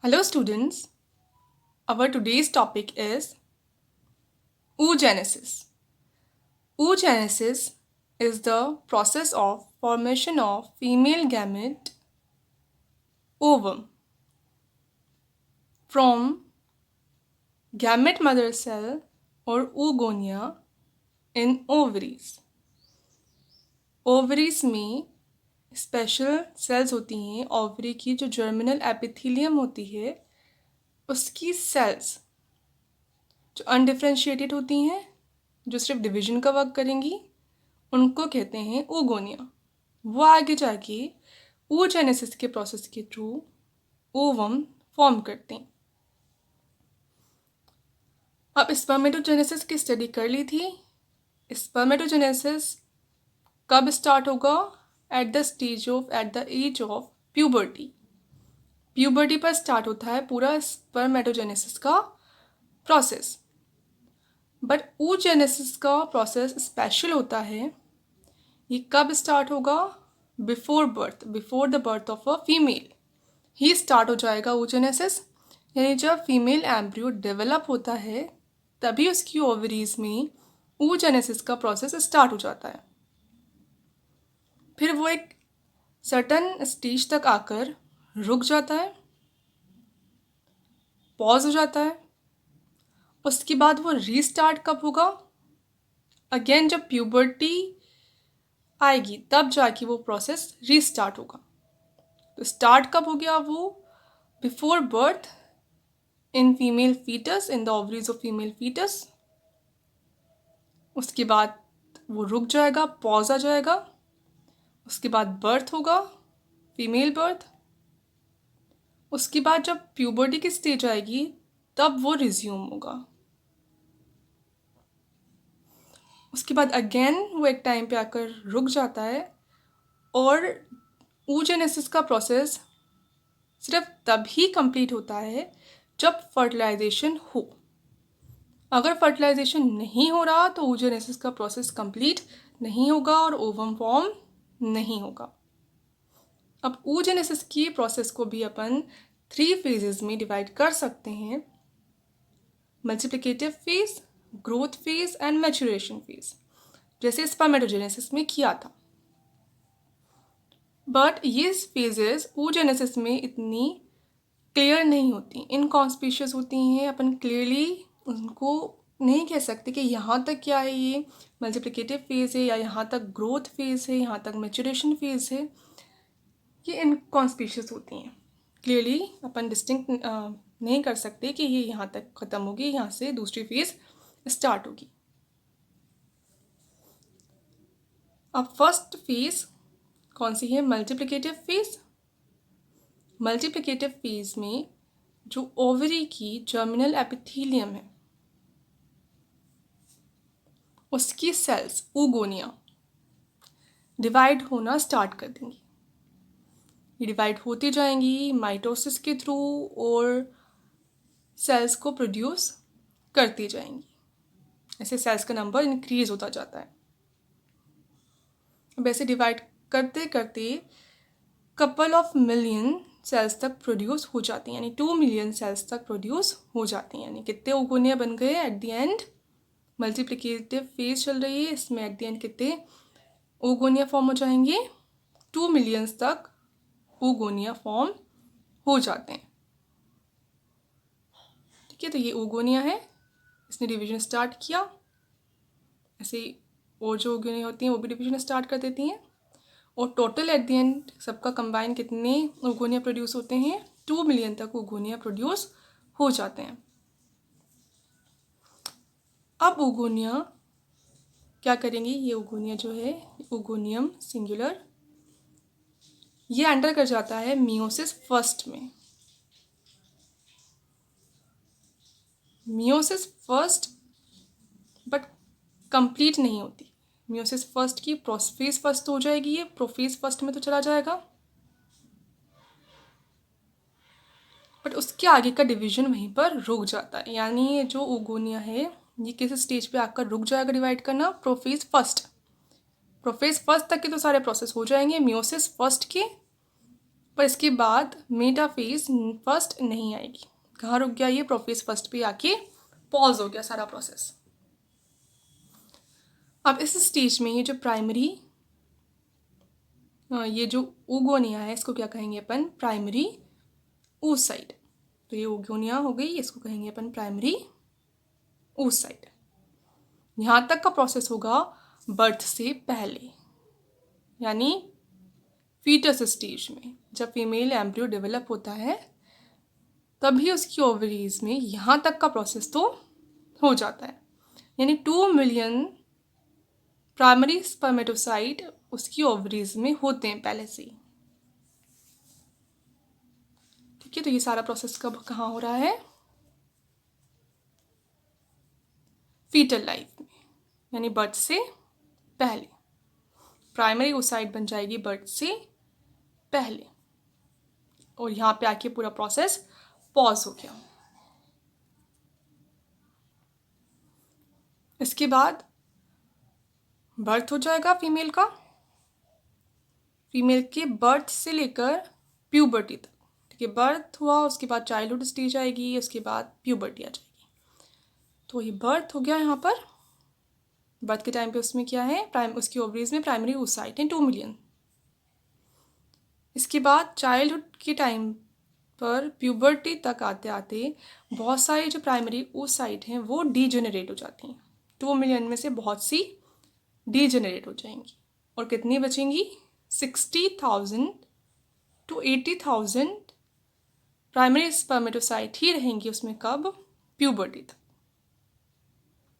Hello students, our today's topic is oogenesis. Oogenesis is the process of formation of female gamete ovum from gamete mother cell or oogonia in ovaries. Ovaries में special cells होती हैं ovary की जो germinal epithelium होती है उसकी sales जो undifferentiated होती हैं जो सिर्फ डिवीजन का वर्क करेंगी उनको कहते हैं oogonia। वो आगे जाके oogenesis के प्रोसेस के थ्रू ओवम फॉर्म करते हैं। अब स्पर्मेटोजेनेसिस की स्टडी कर ली थी। स्पर्मेटोजेनेसिस कब स्टार्ट होगा? At the age of puberty. Puberty पर स्टार्ट होता है पूरा स्पर्मेटोजेनेसिस का प्रोसेस। बट oogenesis का प्रोसेस स्पेशल होता है। ये कब स्टार्ट होगा? Before the birth of a female ही स्टार्ट हो जाएगा oogenesis। यानी जब फीमेल एम्ब्रियो डेवलप होता है तभी उसकी ओवरीज में oogenesis का प्रोसेस स्टार्ट हो जाता है। फिर वो एक सर्टन स्टेज तक आकर रुक जाता है, पॉज हो जाता है। उसके बाद वो रीस्टार्ट कब होगा? अगेन जब प्यूबर्टी आएगी तब जाके वो प्रोसेस रीस्टार्ट होगा। तो स्टार्ट कब हो गया वो? Before birth in female foetus, in the ovaries of female foetus. उसके बाद वो रुक जाएगा, पॉज आ जाएगा। उसके बाद बर्थ होगा, फीमेल बर्थ। उसके बाद जब प्यूबर्टी की स्टेज आएगी तब वो रिज्यूम होगा। उसके बाद अगेन वो एक टाइम पे आकर रुक जाता है और oogenesis का प्रोसेस सिर्फ तभी कंप्लीट होता है जब फर्टिलाइजेशन हो। अगर फर्टिलाइजेशन नहीं हो रहा तो oogenesis का प्रोसेस कंप्लीट नहीं होगा और ओवम फॉर्म नहीं होगा। अब oogenesis की प्रोसेस को भी अपन 3 फेजेस में डिवाइड कर सकते हैं: multiplicative phase, growth phase and maturation phase, जैसे स्पर्मेटोजेनेसिस में किया था। बट ये फेजेस oogenesis में इतनी क्लियर नहीं होती, इनकॉन्स्पिशियस होती हैं। अपन क्लियरली उनको नहीं कह सकते कि यहाँ तक क्या है, ये मल्टीप्लिकेटिव फेज़ है या यहाँ तक ग्रोथ फेज़ है, यहाँ तक मैच्योरेशन फेज़ है। ये इनकॉन्स्पिशियस होती हैं। क्लियरली अपन डिस्टिंक्ट नहीं कर सकते कि ये यहाँ तक ख़त्म होगी, यहाँ से दूसरी फेज़ स्टार्ट होगी। अब फर्स्ट फेज़ कौन सी है? Multiplicative phase. मल्टीप्लिकेटिव फेज़ में जो ओवरी की जर्मिनल एपिथेलियम है उसकी सेल्स oogonia डिवाइड होना स्टार्ट कर देंगी। ये डिवाइड होती जाएंगी माइटोसिस के थ्रू और सेल्स को प्रोड्यूस करती जाएंगी। ऐसे सेल्स का नंबर इंक्रीज होता जाता है। अब ऐसे डिवाइड करते करते कपल ऑफ मिलियन सेल्स तक प्रोड्यूस हो जाती हैं, यानी 2 मिलियन सेल्स तक प्रोड्यूस हो जाती हैं। यानी कितने oogonia बन गए at the end? Multiplicative phase चल रही है, इसमें एट द एंड कितने oogonia फॉर्म हो जाएंगे? 2 मिलियंस तक oogonia फॉर्म हो जाते हैं। ठीक है, तो ये oogonia है, इसने डिवीजन स्टार्ट किया। ऐसे और जो oogonia होती हैं वो भी डिवीजन स्टार्ट कर देती हैं और टोटल एट द एंड सबका कंबाइन कितने oogonia प्रोड्यूस होते हैं? 2 मिलियन तक oogonia प्रोड्यूस हो जाते हैं। अब oogonia क्या करेंगे? ये oogonia जो है ओगोनियम सिंगुलर, ये एंटर कर जाता है मियोसिस फर्स्ट में। मियोसिस फर्स्ट बट कंप्लीट नहीं होती। मियोसिस फर्स्ट की प्रोफेज फर्स्ट हो जाएगी, ये प्रोफेज फर्स्ट में तो चला जाएगा बट उसके आगे का डिवीजन वहीं पर रुक जाता है। यानी ये जो oogonia है ये किस स्टेज पे आकर रुक जाएगा डिवाइड करना? Prophase first. प्रोफेज फर्स्ट तक के तो सारे प्रोसेस हो जाएंगे मियोसिस फर्स्ट के, पर इसके बाद मेटाफेज फर्स्ट नहीं आएगी। कहाँ रुक गया ये? प्रोफेज फर्स्ट पे आके पॉज हो गया सारा प्रोसेस। अब इस स्टेज में ये जो प्राइमरी ये जो ओगोनिया है इसको क्या कहेंगे अपन? Primary oocyte। तो ये ओगोनिया हो गई, इसको कहेंगे अपन प्राइमरी oocyte। यहाँ तक का प्रोसेस होगा बर्थ से पहले, यानी फीटस स्टेज में। जब फीमेल एम्ब्रियो डेवलप होता है तभी उसकी ओवरीज में यहाँ तक का प्रोसेस तो हो जाता है। यानी 2 मिलियन प्राइमरी स्पर्मेटोसाइट उसकी ओवरीज में होते हैं पहले से ही। ठीक है, तो ये सारा प्रोसेस कब कहाँ हो रहा है? फीटल लाइफ में, यानी बर्थ से पहले। प्राइमरी oocyte बन जाएगी बर्थ से पहले, और यहाँ पे आके पूरा प्रोसेस पॉज हो गया। इसके बाद बर्थ हो जाएगा फीमेल का। फीमेल के बर्थ से लेकर प्यूबर्टी तक। ठीक है, बर्थ हुआ, उसके बाद चाइल्डहुड स्टेज आएगी, उसके बाद प्यूबर्टी आ जाएगी। तो ये बर्थ हो गया। यहाँ पर बर्थ के टाइम पे उसमें क्या है? उसकी ओवरीज में प्राइमरी oocyte है 2 मिलियन। इसके बाद चाइल्डहुड के टाइम पर प्यूबर्टी तक आते आते बहुत सारी जो प्राइमरी oocyte हैं वो डीजेनरेट हो जाती हैं। 2 मिलियन में से बहुत सी डीजेनरेट हो जाएंगी, और कितनी बचेंगी? 60,000 to 80,000 प्राइमरी स्पर्मेटोसाइट ही रहेंगी उसमें। कब? प्यूबर्टी तक।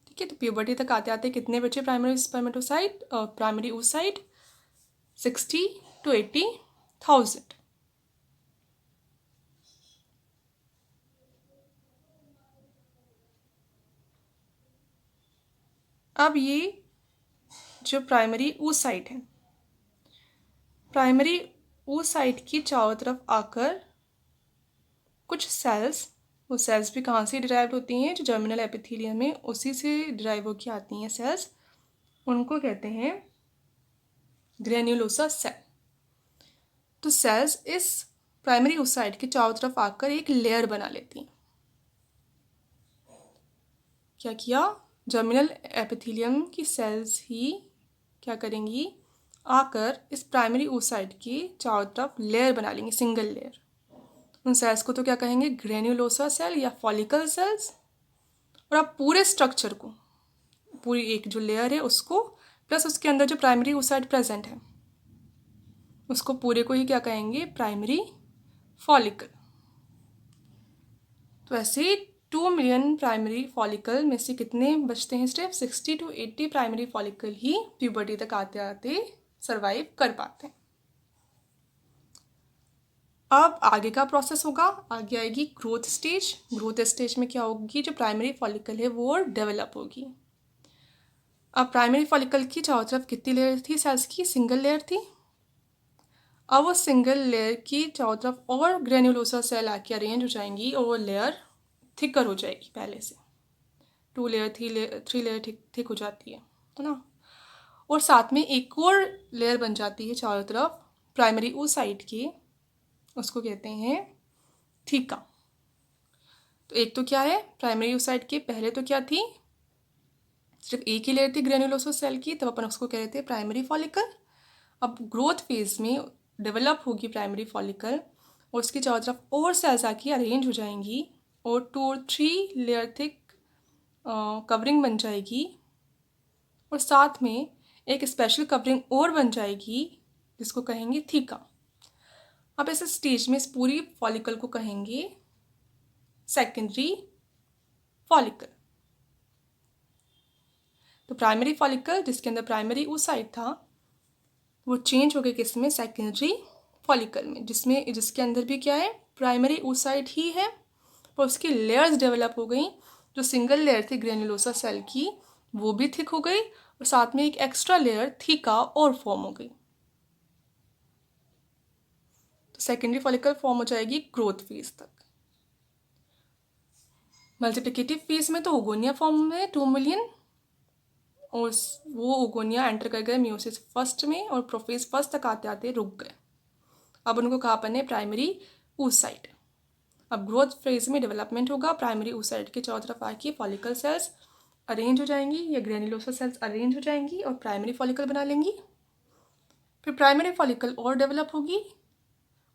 ठीक है, तो प्यूबर्टी तक आते आते कितने बचे primary spermatocyte, primary oocyte? 60 to 80,000। अब ये जो प्राइमरी oocyte है, प्राइमरी oocyte की चारों तरफ आकर कुछ सेल्स, वो सेल्स भी कहाँ से डिराइव होती हैं? जो जर्मिनल एपिथेलियम है उसी से डिराइव होकर आती हैं सेल्स, उनको कहते हैं ग्रेन्युलोसा सेल। तो सेल्स इस प्राइमरी oocyte के चारों तरफ आकर एक लेयर बना लेती हैं। क्या किया? जर्मिनल एपिथेलियम की सेल्स ही क्या करेंगी? आकर इस प्राइमरी oocyte के चारों तरफ लेयर बना लेंगे, सिंगल लेयर। उन सेल्स को तो क्या कहेंगे? ग्रेन्युलोसा सेल या फॉलिकल सेल्स। और अब पूरे स्ट्रक्चर को, पूरी एक जो लेयर है उसको, प्लस उसके अंदर जो प्राइमरी oocyte प्रेजेंट है उसको पूरे को ही क्या कहेंगे? Primary follicle. तो ऐसे 2 मिलियन प्राइमरी फॉलिकल में से कितने बचते हैं step? 60 to 80 primary follicle he puberty तक आते आते सर्वाइव कर पाते हैं। अब आगे का प्रोसेस होगा, आगे आएगी ग्रोथ स्टेज। ग्रोथ स्टेज में क्या होगी? जो प्राइमरी फॉलिकल है वो डेवलप होगी। अब प्राइमरी फॉलिकल की चारों तरफ कितनी लेयर थी सेल्स की? सिंगल लेयर थी। अब वो सिंगल लेयर की चारों तरफ और ग्रेन्युलोसा सेल आके अरेंज हो जाएंगी, और वो लेयर थिकर हो जाएगी पहले से। 2 लेयर 3 लेयर थिक हो जाती है ना। और साथ में एक और लेयर बन जाती है चारों तरफ प्राइमरी oocyte की, उसको कहते हैं थीका। तो एक तो क्या है? प्राइमरी oocyte के पहले तो क्या थी? सिर्फ एक ही लेयर थी ग्रेन्युलोसा सेल की, तब अपन उसको कह रहे थे प्राइमरी फॉलिकल। अब ग्रोथ फेज में डेवलप होगी प्राइमरी फॉलिकल, और उसकी चारों तरफ और सेल्स आके अरेंज हो जाएंगी, और 2 और 3 लेयर थिक कवरिंग बन जाएगी, और साथ में एक स्पेशल कवरिंग और बन जाएगी जिसको कहेंगे थीका। अब इस स्टेज में इस पूरी फॉलिकल को कहेंगे सेकेंडरी फॉलिकल। तो प्राइमरी फॉलिकल जिसके अंदर प्राइमरी oocyte था वो चेंज हो गया किस में? सेकेंडरी फॉलिकल में, जिसके अंदर भी क्या है? प्राइमरी oocyte ही है, पर उसकी लेयर्स डेवलप हो गई। जो सिंगल लेयर थी ग्रेन्युलोसा सेल की वो भी थिक हो गई, और साथ में एक एक्स्ट्रा लेयर थीका और फॉर्म हो गई। तो सेकेंडरी फॉलिकल फॉर्म हो जाएगी ग्रोथ फेज तक। मल्टीप्लिकेटिव फेज में तो ओगोनिया फॉर्म है 2 मिलियन, और वो ओगोनिया एंटर कर गए मियोसिस फर्स्ट में, और प्रोफेज फर्स्ट तक आते आते रुक गए। अब उनको कहाँ पर है, प्राइमरी oocyte। अब ग्रोथ फेज में डेवलपमेंट होगा, प्राइमरी oocyte के चारों तरफ आके फॉलिकल सेल्स अरेंज हो जाएंगी या ग्रेन्युलोसा सेल्स अरेंज हो जाएंगी और प्राइमरी फॉलिकल बना लेंगी। फिर प्राइमरी फॉलिकल और डेवलप होगी,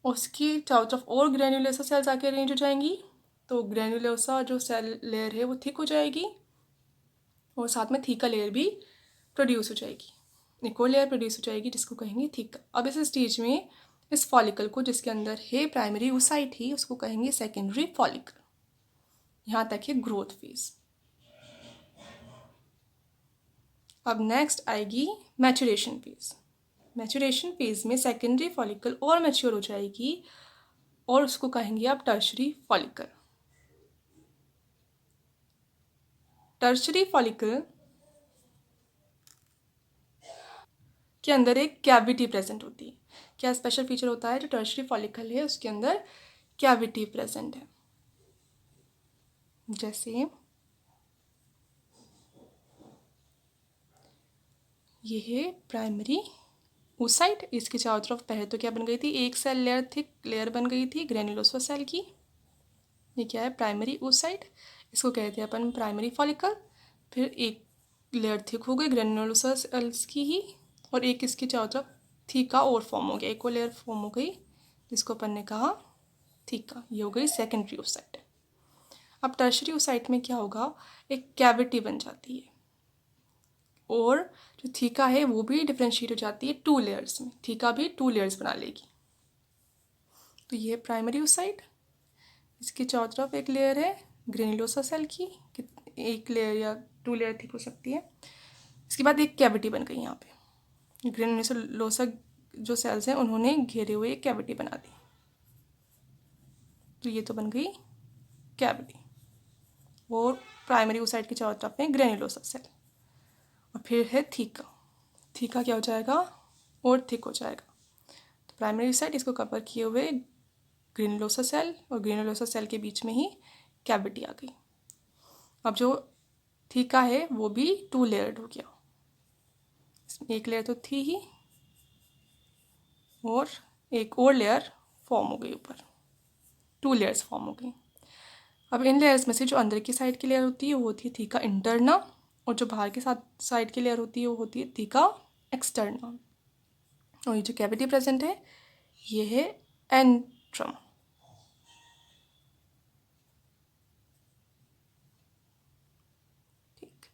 उसकी चारों तरफ और ग्रेन्युलोसा सेल्स आके अरेंज हो जाएंगी, तो ग्रेन्युलोसा जो सेल लेयर है वो थिक हो जाएगी और साथ में थीका लेयर भी प्रोड्यूस हो जाएगी, एक और लेयर प्रोड्यूस हो जाएगी जिसको कहेंगे थीका। अब इस स्टेज में इस फॉलिकल को, जिसके अंदर है प्राइमरी oocyte ही, उसको कहेंगे सेकेंडरी फॉलिकल। यहाँ तक है ग्रोथ फेज। अब नेक्स्ट आएगी मैचुरेशन फेज। मैचुरेशन फेज में सेकेंडरी फॉलिकल और मैच्योर हो जाएगी और उसको कहेंगे आप टर्शरी फॉलिकल। टर्शरी फॉलिकल के अंदर एक कैविटी प्रेजेंट होती है। क्या स्पेशल फीचर होता है जो टर्शरी फॉलिकल है उसके अंदर कैविटी प्रेजेंट है? जैसे ये है प्राइमरी oocyte, इसके चारों तरफ पहले तो क्या बन गई थी, एक सेल लेयर थिक लेयर बन गई थी ग्रेन्युलोसा सेल की। ये क्या है, प्राइमरी oocyte, इसको कहते हैं अपन प्राइमरी फॉलिकल। फिर एक लेयर थिक हो गई ग्रेन्युलोसा सेल्स की ही, और एक इसके चारों तरफ थीका और फॉर्म हो गया, एक और लेयर फॉर्म हो गई जिसको अपन ने कहा थीका। ये हो गई सेकेंडरी oocyte। अब टर्शरी oocyte में क्या होगा, एक कैविटी बन जाती है और जो थीका है वो भी डिफ्रेंशिएट हो जाती है 2 लेयर्स में, थीका भी 2 लेयर्स बना लेगी। तो ये प्राइमरी oocyte, इसके चारों तरफ एक लेयर है ग्रेन्युलोसा सेल की, एक लेयर या 2 लेयर थिक हो सकती है। इसके बाद एक कैविटी बन गई, यहाँ पे ग्रेन्युलोसा जो सेल्स हैं उन्होंने घेरे हुए एक कैविटी बना दी, तो ये तो बन गई कैविटी। और प्राइमरी oocyte के चारों तरफ में ग्रेन्युलोसा सेल, और फिर है थीका। थीका क्या हो जाएगा, और थिक हो जाएगा। तो प्राइमरी oocyte इसको कवर किए हुए ग्रेन्युलोसा सेल, और ग्रेन्युलोसा सेल के बीच में ही कैविटी आ गई। अब जो थीका है वो भी 2 लेयर्ड हो गया, एक लेयर तो थी ही और एक और लेयर फॉर्म हो गई ऊपर, 2 लेयर्स फॉर्म हो गई। अब इन लेयर्स में से जो अंदर की साइड की लेयर होती है वो होती है थीका इंटरना, और जो बाहर की साइड की लेयर होती है वो होती है थीका एक्सटर्ना। और ये जो कैविटी प्रेजेंट है ये है एंट्रम। ठीक,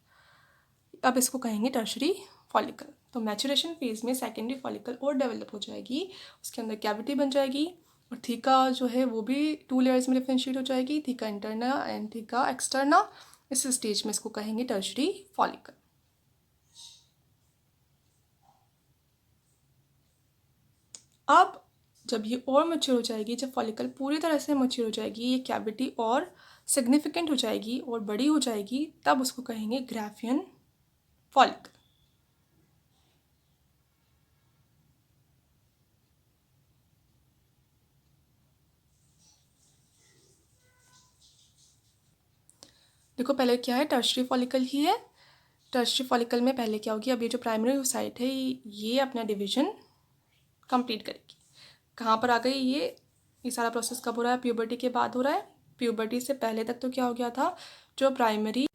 अब इसको कहेंगे टर्शरी फॉलिकल। तो मैचुरेशन फेज में सेकेंडरी फॉलिकल और डेवलप हो जाएगी, उसके अंदर कैविटी बन जाएगी, और थीका जो है वो भी 2 लेयर्स में डिफ्रेंशिएट हो जाएगी, theca interna and theca externa. इस स्टेज में इसको कहेंगे टर्शरी फॉलिकल। अब जब ये और मैच्योर हो जाएगी, जब फॉलिकल पूरी तरह से मैच्योर हो जाएगी, ये कैविटी और सिग्निफिकेंट हो जाएगी और बड़ी हो जाएगी, तब उसको कहेंगे ग्राफियन फॉलिकल। देखो पहले क्या है, टर्शरी फॉलिकल ही है। टर्शरी फॉलिकल में पहले क्या होगी, अब ये जो प्राइमरी oocyte है ये अपना डिवीजन कंप्लीट करेगी। कहाँ पर आ गई ये सारा प्रोसेस कब हो रहा है, प्यूबर्टी के बाद हो रहा है। प्यूबर्टी से पहले तक तो क्या हो गया था, जो प्राइमरी,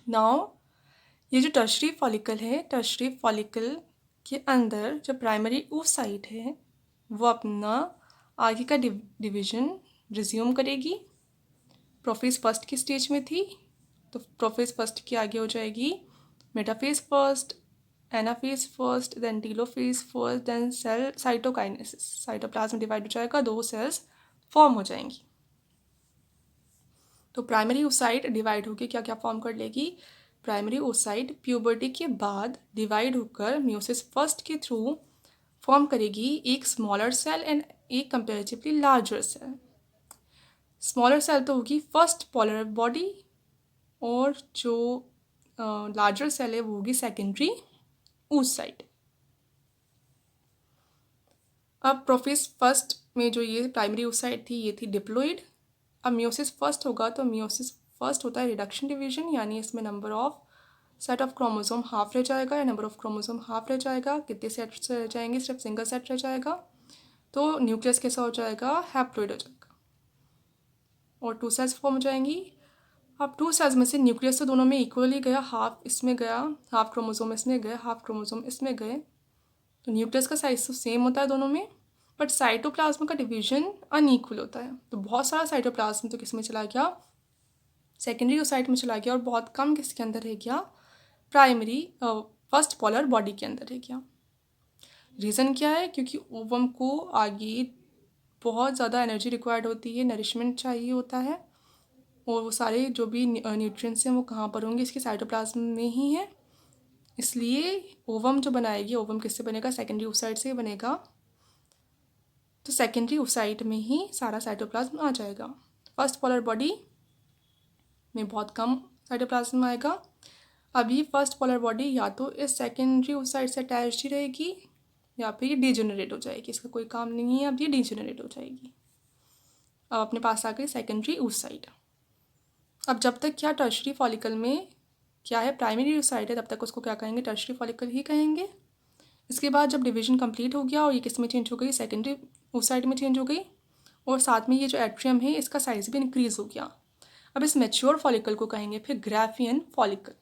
नाउ ये जो टर्शरी फॉलिकल है, टर्शरी फॉलिकल के अंदर जो प्राइमरी oocyte है वो अपना आगे का डिवीजन रिज्यूम करेगी। प्रोफेज फर्स्ट की स्टेज में थी, तो प्रोफेज फर्स्ट की आगे हो जाएगी metaphase first, anaphase first, then telophase first, then cell cytokinesis, cytoplasm divide हो जाएगा, 2 सेल्स फॉर्म हो जाएंगी। तो प्राइमरी oocyte डिवाइड होकर क्या क्या फॉर्म कर लेगी, प्राइमरी oocyte प्यूबर्टी के बाद डिवाइड होकर मियोसिस फर्स्ट के थ्रू फॉर्म करेगी एक स्मॉलर सेल एंड एक comparatively larger cell. Smaller cell तो होगी फर्स्ट पोलर बॉडी, और जो लार्जर सेल है वो होगी सेकेंडरी oocyte। अब प्रोफेज फर्स्ट में जो ये प्राइमरी oocyte थी ये थी डिप्लॉइड। अब मियोसिस फर्स्ट होगा तो मियोसिस फर्स्ट होता है रिडक्शन डिवीजन, यानी इसमें number of set of chromosome half रह जाएगा, या नंबर ऑफ क्रोमोसोम हाफ रह जाएगा। कितने सेट्स रह जाएंगे, सिर्फ सिंगल सेट रह जाएगा। तो न्यूक्लियस कैसा हो जाएगा, हैप्लोइड हो जाएगा और 2 सेल्स फॉर्म हो जाएंगी। अब 2 सेल्स में से न्यूक्लियस तो दोनों में इक्वली गया, हाफ इसमें गया, हाफ क्रोमोसोम इसमें गए, हाफ क्रोमोसोम इसमें गए, तो न्यूक्लियस का साइज तो सेम होता है दोनों में, बट साइटोप्लाज्म का डिवीजन अनइक्वल होता है। तो बहुत सारा साइटोप्लाज्म तो किस में चला गया, सेकेंडरी ओसाइट में चला गया, और बहुत कम किसके अंदर रह गया, प्राइमरी फर्स्ट पोलर बॉडी के अंदर रह गया। रीज़न क्या है, क्योंकि ओवम को आगे बहुत ज़्यादा एनर्जी रिक्वायर्ड होती है, नरिशमेंट चाहिए होता है, और वो सारे जो भी न्यूट्रिएंट्स हैं वो कहाँ पर होंगे, इसके साइटोप्लाज्म में ही है। इसलिए ओवम जो बनाएगी, ओवम किससे बनेगा, सेकेंडरी ओसाइट से बनेगा, तो सेकेंडरी ओसाइट में ही सारा साइटोप्लाज्म आ जाएगा। फर्स्ट पोलर बॉडी में बहुत कम साइटोप्लाज्म आएगा। अभी फर्स्ट पोलर बॉडी या तो इस सेकेंडरी ओसाइट से अटैच ही रहेगी या फिर ये डिजेनरेट हो जाएगी, इसका कोई काम नहीं है, अब ये डिजेनरेट हो जाएगी। अब अपने पास आ गई सेकेंडरी ओसाइट। अब जब तक क्या टर्शरी फॉलिकल में क्या है, प्राइमरी ओसाइट है, तब तक उसको क्या कहेंगे, टर्शरी फॉलिकल ही कहेंगे। इसके बाद जब डिवीजन कंप्लीट हो गया और ये किस में चेंज हो गई, सेकेंडरी ओसाइट में चेंज हो गई, और साथ में ये जो एट्रियम है इसका साइज भी इंक्रीज हो गया। अब इस मैच्योर फॉलिकल को कहेंगे फिर ग्राफियन फॉलिकल।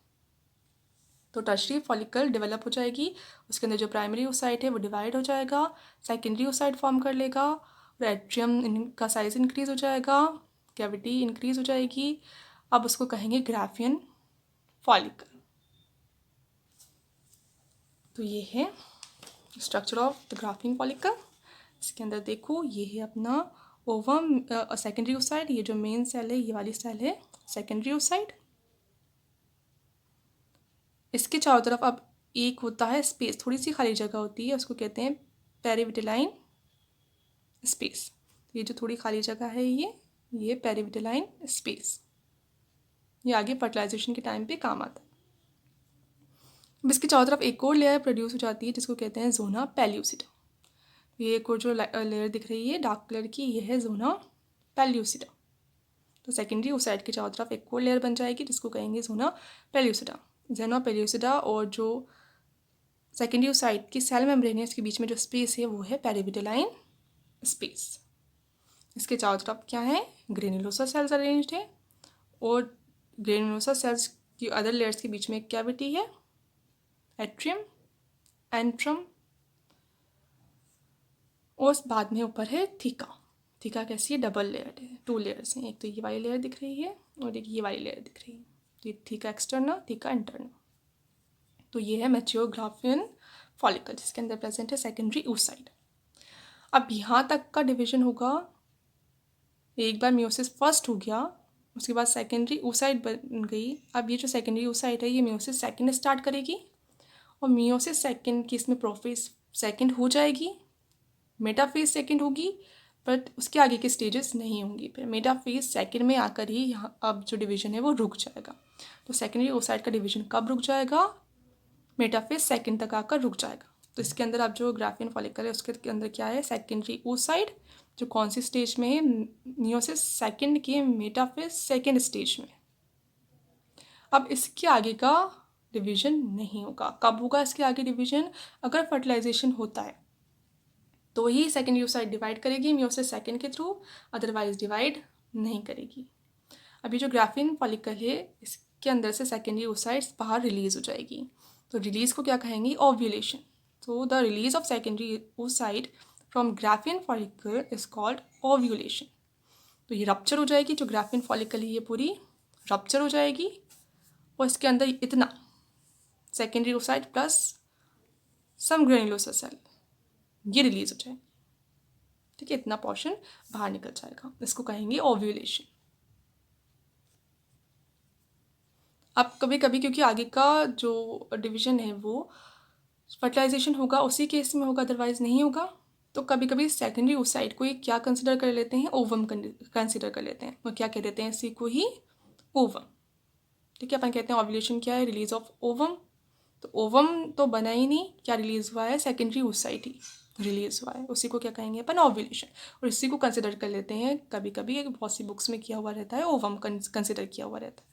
तो टर्शरी फॉलिकल डेवलप हो जाएगी, उसके अंदर जो प्राइमरी ओसाइट है वो डिवाइड हो जाएगा, सेकेंडरी ओसाइट फॉर्म कर लेगा, और एट्रियम का साइज इंक्रीज हो जाएगा, कैविटी इंक्रीज हो जाएगी। अब उसको कहेंगे ग्राफियन फॉलिकल। तो ये है structure of the Graafian follicle. इसके अंदर देखो ये है अपना ओवम, सेकेंडरी ओसाइट, ये जो मेन सेल है ये वाली सेल है सेकेंडरी ओसाइट। इसके चारों तरफ अब एक होता है स्पेस, थोड़ी सी खाली जगह होती है, उसको कहते हैं पेरिविटिलाइन स्पेस। ये जो थोड़ी खाली जगह है ये पेरिविटिलाइन स्पेस, ये आगे फर्टिलाइजेशन के टाइम पे काम आता है। अब इसके चारों तरफ एक और लेयर प्रोड्यूस हो जाती है जिसको कहते हैं जोना पेल्यूसिडा। ये एक और जो लेयर दिख रही है डार्क कलर की, ये है जोना पेल्यूसिडा। तो सेकेंडरी ओसाइट के चारों तरफ एक और लेयर बन जाएगी जिसको कहेंगे जोना पेल्यूसिडा। जोना पेल्यूसिडा और जो सेकेंडरी ओसाइट की सेल मेम्ब्रेन है इसके बीच में जो स्पेस है वो है पेरिविटिलाइन स्पेस। इसके चारों तरफ क्या है, ग्रेनुलोसा सेल्स अरेंज्ड है, और ग्रेनुलोसा सेल्स की अदर लेयर्स के बीच में एक कैविटी है, एट्रियम, एंट्रम, और बाद में ऊपर है थीका। थीका कैसी है, डबल लेयर है, 2 लेयर्स हैं, एक तो ये वाली लेयर दिख रही है और एक ये वाली लेयर दिख रही है। ये थीका एक्सटर्नल, थीका इंटरनल। तो ये है मैच्योर ग्राफियन फॉलिकल जिसके अंदर प्रेजेंट है सेकेंडरी oocyte। अब यहाँ तक का डिवीजन होगा, एक बार मियोसिस फर्स्ट हो गया उसके बाद सेकेंडरी oocyte बन गई। अब ये जो सेकेंडरी oocyte है ये मियोसिस सेकेंड स्टार्ट करेगी, और मियोसिस सेकेंड की इसमें प्रोफेज सेकेंड हो जाएगी, मेटाफेज सेकेंड होगी, बट उसके आगे के स्टेजेस नहीं होंगी। फिर मेटाफेज सेकेंड में आकर ही यहाँ अब जो डिवीजन है वो रुक जाएगा। तो सेकेंडरी oocyte का डिवीजन कब रुक जाएगा, मेटाफेज सेकेंड तक आकर रुक जाएगा। तो इसके अंदर अब जो ग्राफियन फॉलिकल है उसके अंदर क्या है, सेकेंडरी oocyte जो कौन सी स्टेज में है, मियोसिस सेकेंड के मेटाफेज सेकेंड स्टेज में। अब इसके आगे का डिवीजन नहीं होगा। कब होगा इसके आगे डिवीजन, अगर फर्टिलाइजेशन होता है तो ही सेकेंडरी oocyte डिवाइड करेगी मियोसिस सेकेंड के थ्रू, अदरवाइज डिवाइड नहीं करेगी। अभी जो ग्राफियन फॉलिकल है इसके अंदर से सेकेंडरी oocytes बाहर रिलीज हो जाएगी। तो रिलीज को क्या कहेंगे, ओव्यूलेशन। तो the release of secondary oocyte from Graafian follicle is called ovulation. तो ये रप्चर हो जाएगी, जो ग्राफियन फॉलिकल है ये पूरी रप्चर हो जाएगी, और इसके अंदर इतना सेकेंडरी oocyte प्लस सम ग्रेनुलोसा सेल ये रिलीज हो जाए, ठीक है, इतना पोर्शन बाहर निकल जाएगा, इसको कहेंगे ओव्यूलेशन। अब कभी कभी क्योंकि आगे का जो डिवीजन है वो फर्टिलाइजेशन होगा उसी केस में होगा, अदरवाइज नहीं होगा, तो कभी कभी सेकेंडरी oocyte को ये क्या कंसिडर कर लेते हैं, ओवम कंसिडर कर लेते हैं, और क्या कह देते हैं इसी को ही ओवम, ठीक है। अपन कहते हैं ओव्यूलेशन क्या है, रिलीज ऑफ ओवम। तो ओवम तो बना ही नहीं, क्या रिलीज हुआ है, सेकेंडरी oocyte ही रिलीज हुआ है, उसी को क्या कहेंगे अपन, ओव्यूलेशन। और इसी को कंसिडर कर लेते हैं, कभी कभी बहुत सी बुक्स में किया हुआ रहता है ओवम कंसिडर किया हुआ रहता है,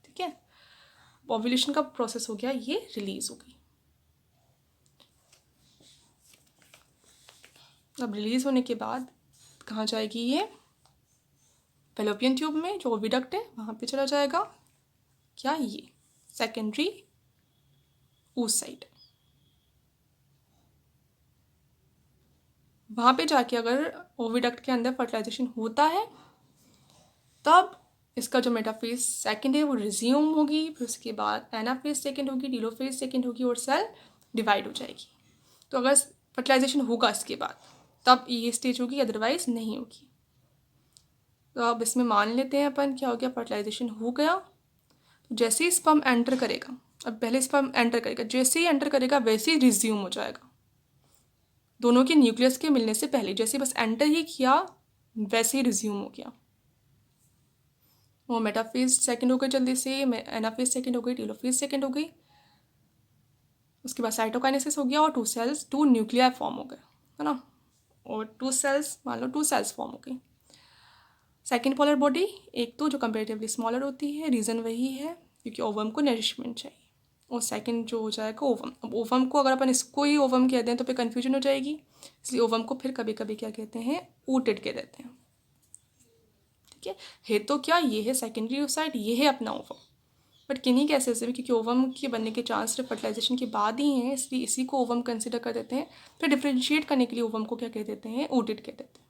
ठीक है। ओव्यूलेशन का प्रोसेस हो गया, ये रिलीज हो गई। अब रिलीज़ होने के बाद कहाँ जाएगी ये? फैलोपियन ट्यूब में जो ओविडक्ट है वहाँ पे चला जाएगा। क्या? ये सेकेंडरी oocyte। वहाँ पे जाके अगर ओविडक्ट के अंदर फर्टिलाइजेशन होता है तब इसका जो मेटाफेज सेकंड है वो रिज्यूम होगी, फिर उसके बाद एनाफेज सेकंड होगी, टीलोफेज सेकंड होगी और सेल डिवाइड हो जाएगी। तो अगर फर्टिलाइजेशन होगा इसके बाद तब ये स्टेज होगी, अदरवाइज नहीं होगी। तो अब इसमें मान लेते हैं अपन क्या हो गया, फर्टिलाइजेशन हो गया। तो जैसे ही स्पर्म एंटर करेगा, अब पहले स्पर्म एंटर करेगा, जैसे ही एंटर करेगा वैसे ही रिज्यूम हो जाएगा। दोनों के न्यूक्लियस के मिलने से पहले जैसे बस एंटर ही किया वैसे ही रिज्यूम हो गया। वो मेटाफेज सेकंड हो गई, जल्दी से एनाफेज सेकंड हो गई, टीलोफेज सेकंड हो गई, उसके बाद साइटोकाइनेसिस हो गया और टू न्यूक्लियर फॉर्म हो गए, है ना। और टू सेल्स, मान लो टू सेल्स फॉर्म हो गई। सेकेंड पोलर बॉडी एक तो जो कंपेरेटिवली स्मॉलर होती है, रीज़न वही है क्योंकि ओवम को नरिशमेंट चाहिए। और सेकंड जो हो जाएगा ओवम। अब ओवम को अगर अपन इसको ही ओवम कह दें तो फिर कन्फ्यूजन हो जाएगी, इसलिए ओवम को फिर कभी कभी क्या कहते हैं, ऊटेड कह देते हैं। ठीक है तो क्या ये है सेकेंडरी oocyte, ये है अपना ओवम। बट किन्हीं केसेस में क्योंकि ओवम के बनने के चांस सिर्फ फर्टिलाइजेशन के बाद ही हैं, इसलिए इसी को ओवम कंसिडर कर देते हैं। फिर डिफ्रेंशिएट करने के लिए ओवम को क्या कह देते हैं, ऊटेड कह देते हैं।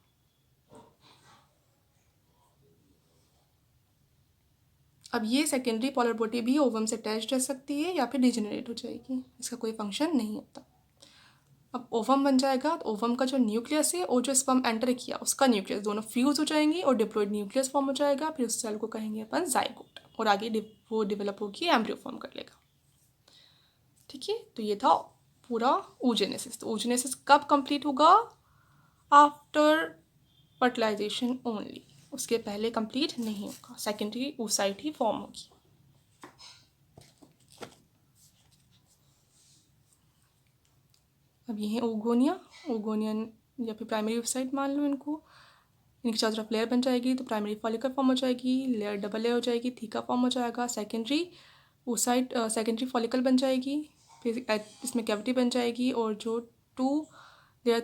अब ये सेकेंडरी पोलर बॉडी भी ओवम से अटैच रह सकती है या फिर डिजेनरेट हो जाएगी, इसका कोई फंक्शन नहीं होता। अब ओवम बन जाएगा तो ओवम का जो न्यूक्लियस है और जो स्पर्म एंटर किया उसका न्यूक्लियस दोनों फ्यूज हो जाएंगी और डिप्लॉइड न्यूक्लियस फॉर्म हो जाएगा। फिर उस सेल को कहेंगे अपन जाइगोट और आगे वो डेवलप होगी, एम्ब्रियो फॉर्म कर लेगा। ठीक है, तो ये था पूरा oogenesis। तो oogenesis कब कंप्लीट होगा? आफ्टर फर्टिलाइजेशन ओनली, उसके पहले कंप्लीट नहीं होगा, सेकेंडरी oocyte ही फॉर्म होगी। अब ये है ओगोनिया, ओगोनियन या फिर प्राइमरी oocyte मान लो इनको। इनकी चारों तरफ लेयर बन जाएगी तो प्राइमरी फॉलिकल फॉर्म हो जाएगी, लेयर डबल लेयर हो जाएगी, थीका फॉर्म हो जाएगा, सेकेंडरी oocyte सेकेंडरी फॉलिकल बन जाएगी, फिर इसमें कैविटी बन जाएगी और जो टू लेयर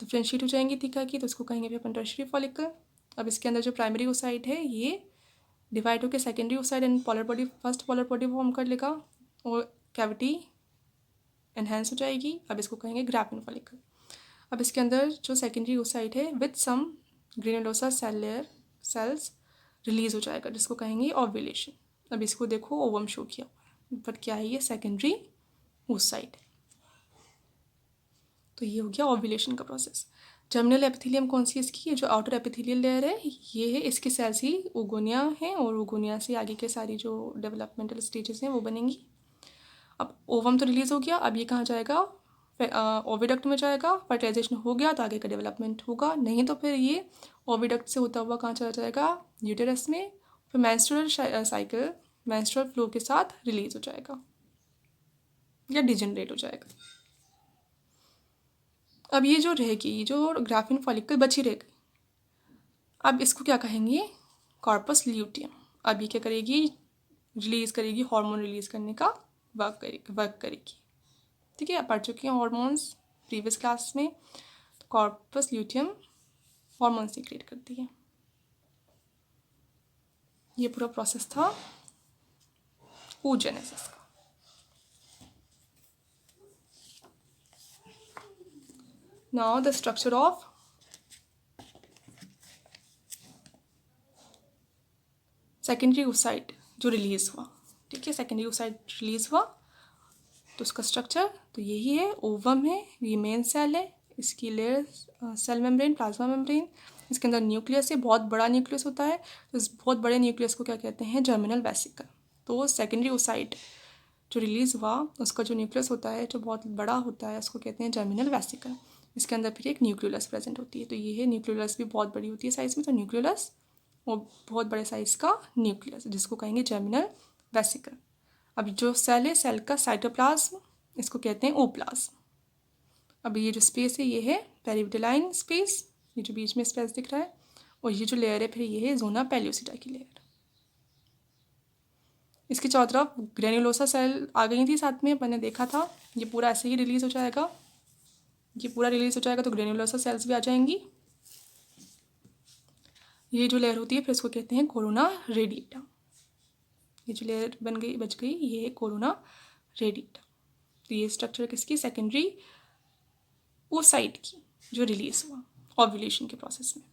डिफ्रेंशिएट हो जाएंगी थीका की तो उसको कहेंगे फिर अपन टर्शियरी फॉलिकल। अब इसके अंदर जो प्राइमरी oocyte है ये डिवाइड होकर secondary oocyte and polar body, first polar body form कर लेगा और कैविटी एनहेंस हो जाएगी। अब इसको कहेंगे ग्राफिन फॉलिकल। अब इसके अंदर जो सेकेंडरी oocyte है with some granulosa cell layer cells release हो जाएगा जिसको कहेंगे ओव्यूलेशन। अब इसको देखो ओवम शो किया हुआ है, बट क्या है ये सेकेंडरी oocyte। तो ये हो गया ओव्यूलेशन का प्रोसेस। जर्मिनल एपिथेलियम कौन सी इसकी, ये जो आउटर एपिथेलियल लेयर है ये है, इसके सेल्स ही ओगोनिया है और ओगोनिया से आगे के सारी जो डेवलपमेंटल स्टेजेस हैं वो बनेंगी। अब ओवम तो रिलीज हो गया, अब ये कहाँ जाएगा, ओविडक्ट में जाएगा। फर्टिलाइजेशन हो गया तो आगे का डेवलपमेंट होगा, नहीं तो फिर ये ओविडक्ट से होता हुआ कहाँ चला जाएगा, यूटेरस में। फिर मेंस्ट्रुअल साइकिल मेंस्ट्रुअल फ्लो के साथ रिलीज हो जाएगा या डिजेनरेट हो जाएगा। अब ये जो रहेगी, जो ग्राफिन फॉलिकल बची रहेगी, अब इसको क्या कहेंगे, कॉर्पस ल्यूटियम। अब ये क्या करेगी, रिलीज करेगी, हार्मोन रिलीज करने का वर्क करेगी। ठीक है, आप पढ़ चुके हैं हॉर्मोन्स प्रीवियस क्लास में। तो कॉर्पस ल्यूटियम हार्मोन सीक्रेट करती है। ये पूरा प्रोसेस था oogenesis का। Now the structure of secondary oocyte जो रिलीज हुआ। ठीक है, सेकेंडरी oocyte रिलीज हुआ तो उसका स्ट्रक्चर तो यही है, ओवम है, ये मेन सेल है, इसकी layer cell membrane, plasma membrane, इसके अंदर न्यूक्लियस है, बहुत बड़ा न्यूक्लियस होता है। तो इस बहुत बड़े न्यूक्लियस को क्या कहते हैं, जर्मिनल वेसिकल। तो सेकेंडरी oocyte जो रिलीज़ हुआ उसका जो न्यूक्लियस होता है जो बहुत बड़ा होता है उसको कहते हैं जर्मिनल वेसिकल। इसके अंदर फिर एक न्यूक्लियोलस प्रेजेंट होती है, तो ये है न्यूक्लियोलस भी बहुत बड़ी होती है साइज़ में, तो न्यूक्लियोलस और बहुत बड़े साइज़ का न्यूक्लियस जिसको कहेंगे जर्मिनल वेसिकल। अब जो सेल है, सेल का साइटोप्लाज्म, इसको कहते हैं ओप्लाज्म। अब ये जो स्पेस है ये है पेरिविटलाइन स्पेस, ये जो बीच में स्पेस दिख रहा है, और ये जो लेयर है फिर ये है जोना पेल्यूसिडा की लेयर। इसकी चारों तरफ ग्रेन्युलोसा सेल आ गई थी साथ में, मैंने देखा था। ये पूरा ऐसे ही रिलीज हो जाएगा ये पूरा रिलीज हो जाएगा तो ग्रेन्युलोसा सेल्स भी आ जाएंगी। ये जो लेयर होती है फिर इसको कहते हैं कोरोना रेडिएटा। ये जो लेयर बच गई ये कोरोना रेडिएटा। तो ये स्ट्रक्चर किसकी, सेकेंडरी ओसाइट की, जो रिलीज हुआ ओव्यूलेशन के प्रोसेस में।